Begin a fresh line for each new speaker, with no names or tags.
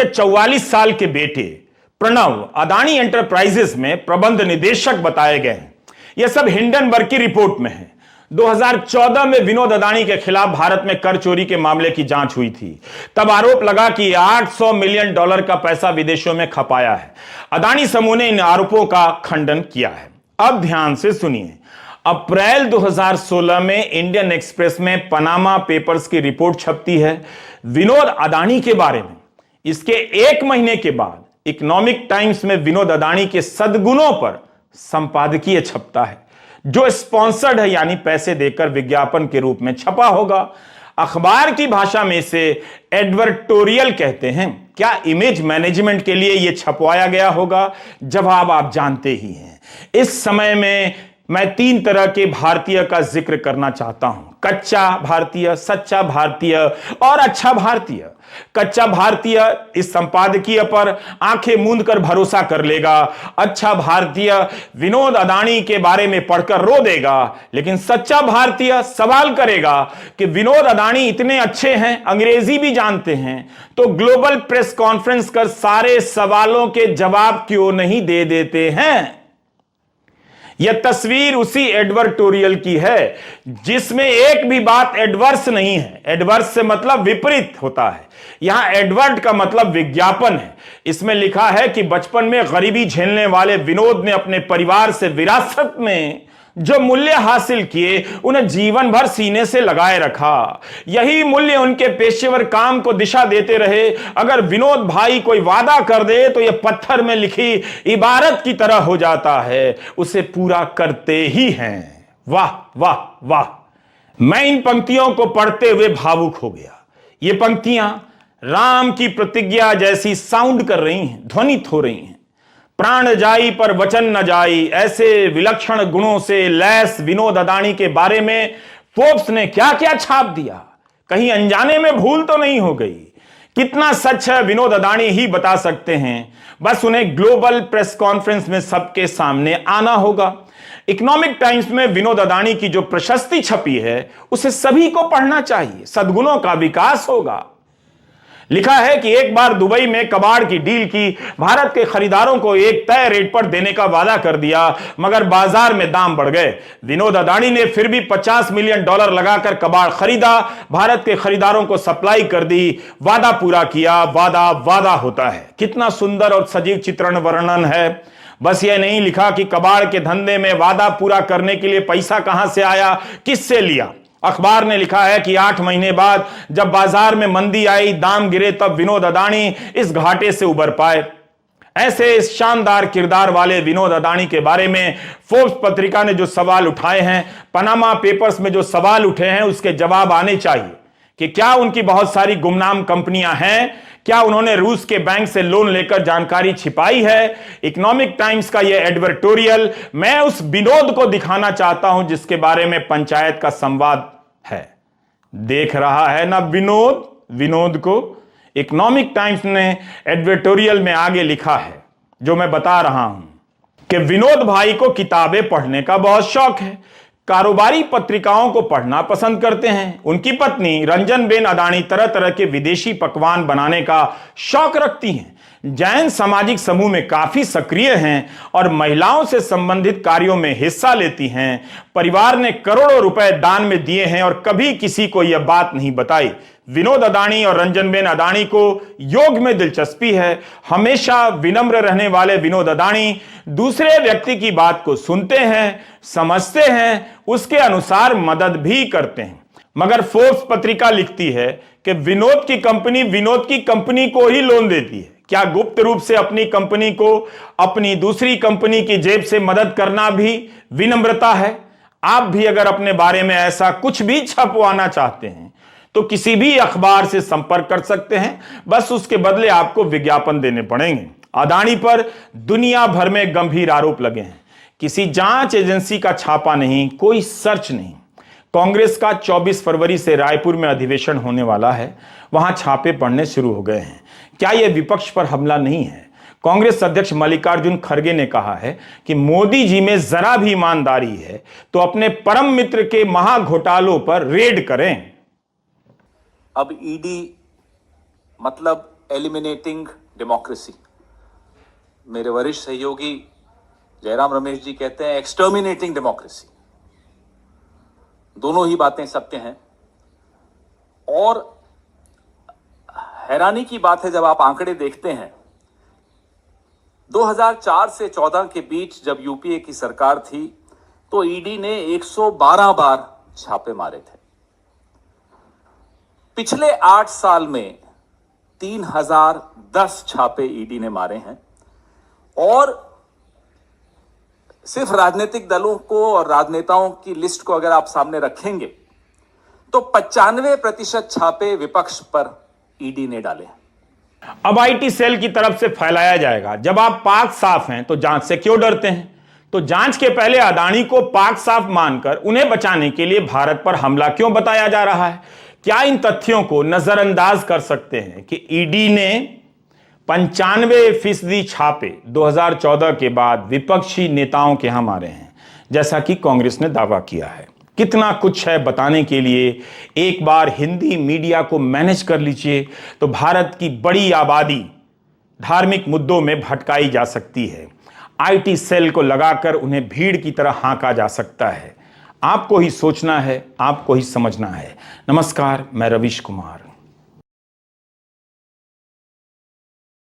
के 44 साल के बेटे प्रणव अदानी एंटरप्राइजेस में प्रबंध निदेशक बताए गए हैं। यह सब हिंडनबर्ग की रिपोर्ट में है। 2014 में विनोद अदानी के खिलाफ भारत में कर चोरी के मामले की जांच हुई थी। तब आरोप लगा कि $800 मिलियन का पैसा विदेशों में खपाया है। अदानी समूह ने इन आरोपों का खंडन किया है। अब ध्यान से सुनिए। अप्रैल 2016 में इंडियन एक्सप्रेस में पनामा पेपर्स की रिपोर्ट छपती है विनोद अदानी के बारे में। इसके एक महीने के बाद इकोनॉमिक टाइम्स में विनोद अदानी के सद्गुणों पर संपादकीय छपता है, जो स्पॉन्सर्ड है, यानी पैसे देकर विज्ञापन के रूप में छपा होगा। अखबार की भाषा में इसे एडवर्टोरियल कहते हैं। क्या इमेज मैनेजमेंट के लिए यह छपवाया गया होगा? जवाब आप जानते ही हैं। इस समय में मैं 3 तरह के भारतीय का जिक्र करना चाहता हूं: कच्चा भारतीय, सच्चा भारतीय और अच्छा भारतीय। कच्चा भारतीय इस संपादकीय पर आंखें मूंद कर भरोसा कर लेगा। अच्छा भारतीय विनोद अदानी के बारे में पढ़कर रो देगा। लेकिन सच्चा भारतीय सवाल करेगा कि विनोद अदानी इतने अच्छे हैं, अंग्रेजी भी जानते हैं, तो ग्लोबल प्रेस कॉन्फ्रेंस कर सारे सवालों के जवाब क्यों नहीं दे देते हैं? यह तस्वीर उसी एडवर्टोरियल की है जिसमें एक भी बात एडवर्स नहीं है। एडवर्स से मतलब विपरीत होता है। यहां एडवर्ट का मतलब विज्ञापन है। इसमें लिखा है कि बचपन में गरीबी झेलने वाले विनोद ने अपने परिवार से विरासत में जो मूल्य हासिल किए उन्हें जीवन भर सीने से लगाए रखा। यही मूल्य उनके पेशेवर काम को दिशा देते रहे। अगर विनोद भाई कोई वादा कर दे तो यह पत्थर में लिखी इबारत की तरह हो जाता है, उसे पूरा करते ही हैं। वाह वाह वाह! मैं इन पंक्तियों को पढ़ते हुए भावुक हो गया। ये पंक्तियां राम की प्रतिज्ञा जैसी साउंड कर रही हैं, ध्वनित हो रही हैं। प्राण जाई पर वचन न जाई, ऐसे विलक्षण गुणों से लैस विनोद अदानी के बारे में फोर्ब्स ने क्या क्या छाप दिया। कहीं अनजाने में भूल तो नहीं हो गई? कितना सच है विनोद अदानी ही बता सकते हैं। बस उन्हें ग्लोबल प्रेस कॉन्फ्रेंस में सबके सामने आना होगा। इकोनॉमिक टाइम्स में विनोद अदानी की जो प्रशस्ति छपी है उसे सभी को पढ़ना चाहिए। सद्गुणों का विकास होगा। लिखा है कि एक बार दुबई में कबाड़ की डील की, भारत के खरीदारों को एक तय रेट पर देने का वादा कर दिया, मगर बाजार में दाम बढ़ गए। विनोद अदानी ने फिर भी $50 मिलियन लगाकर कबाड़ खरीदा, भारत के खरीदारों को सप्लाई कर दी, वादा पूरा किया। वादा वादा होता है। कितना सुंदर और सजीव चित्रण वर्णन है। बस यह नहीं लिखा कि कबाड़ के धंधे में वादा पूरा करने के लिए पैसा कहां से आया, किससे लिया। अखबार ने लिखा है कि 8 महीने बाद जब बाजार में मंदी आई, दाम गिरे, तब विनोद अदानी इस घाटे से उबर पाए। ऐसे शानदार किरदार वाले विनोद अदानी के बारे में फोर्ब्स पत्रिका ने जो सवाल उठाए हैं, पनामा पेपर्स में जो सवाल उठे हैं, उसके जवाब आने चाहिए कि क्या उनकी बहुत सारी गुमनाम कंपनियां हैं? क्या उन्होंने रूस के बैंक से लोन लेकर जानकारी छिपाई है? इकोनॉमिक टाइम्स का यह एडवर्टोरियल मैं उस विनोद को दिखाना चाहता हूं जिसके बारे में पंचायत का संवाद है। देख रहा है ना विनोद को? इकोनॉमिक टाइम्स ने एडवर्टोरियल में आगे लिखा है, जो मैं बता रहा हूं, कि विनोद भाई को किताबें पढ़ने का बहुत शौक है। कारोबारी पत्रिकाओं को पढ़ना पसंद करते हैं। उनकी पत्नी रंजनबेन अदानी तरह तरह के विदेशी पकवान बनाने का शौक रखती हैं। जैन सामाजिक समूह में काफी सक्रिय हैं और महिलाओं से संबंधित कार्यों में हिस्सा लेती हैं। परिवार ने करोड़ों रुपए दान में दिए हैं और कभी किसी को यह बात नहीं बताई। विनोद अदानी और रंजनबेन अदानी को योग में दिलचस्पी है। हमेशा विनम्र रहने वाले विनोद अदानी दूसरे व्यक्ति की बात को सुनते हैं, समझते हैं, उसके अनुसार मदद भी करते हैं। मगर फोर्ब्स पत्रिका लिखती है कि विनोद की कंपनी को ही लोन देती है। क्या गुप्त रूप से अपनी कंपनी को अपनी दूसरी कंपनी की जेब से मदद करना भी विनम्रता है? आप भी अगर अपने बारे में ऐसा कुछ भी छपवाना चाहते हैं तो किसी भी अखबार से संपर्क कर सकते हैं। बस उसके बदले आपको विज्ञापन देने पड़ेंगे। अदानी पर दुनिया भर में गंभीर आरोप लगे हैं। किसी जांच एजेंसी का छापा नहीं, कोई सर्च नहीं। कांग्रेस का 24 फरवरी से रायपुर में अधिवेशन होने वाला है। वहां छापे पड़ने शुरू हो गए हैं। क्या यह विपक्ष पर हमला नहीं है? कांग्रेस अध्यक्ष मल्लिकार्जुन खड़गे ने कहा है कि मोदी जी में जरा भी ईमानदारी है तो अपने परम मित्र के महाघोटालों पर रेड करें।
अब ईडी मतलब एलिमिनेटिंग डेमोक्रेसी। मेरे वरिष्ठ सहयोगी जयराम रमेश जी कहते हैं एक्सटर्मिनेटिंग डेमोक्रेसी। दोनों ही बातें सत्य हैं। और हैरानी की बात है, जब आप आंकड़े देखते हैं, 2004 से 14 के बीच जब यूपीए की सरकार थी तो ईडी ने 112 बार छापे मारे थे। पिछले 8 साल में 3010 छापे ईडी ने मारे हैं। और सिर्फ राजनीतिक दलों को और राजनेताओं की लिस्ट को अगर आप सामने रखेंगे तो 95% छापे विपक्ष पर ईडी ने डाले।
अब आईटी सेल की तरफ से फैलाया जाएगा, जब आप पाक साफ हैं तो जांच से क्यों डरते हैं? तो जांच के पहले अदानी को पाक साफ मानकर उन्हें बचाने के लिए भारत पर हमला क्यों बताया जा रहा है? क्या इन तथ्यों को नजरअंदाज कर सकते हैं कि ईडी ने 95% छापे 2014 के बाद विपक्षी नेताओं के यहां मारे हैं, जैसा कि कांग्रेस ने दावा किया है? कितना कुछ है बताने के लिए एक बार हिंदी मीडिया को मैनेज कर लीजिए तो भारत की बड़ी आबादी धार्मिक मुद्दों में भटकाई जा सकती है। आईटी सेल को लगाकर उन्हें भीड़ की तरह हाँका जा सकता है। आपको ही सोचना है, आपको ही समझना है। नमस्कार, मैं रवीश कुमार।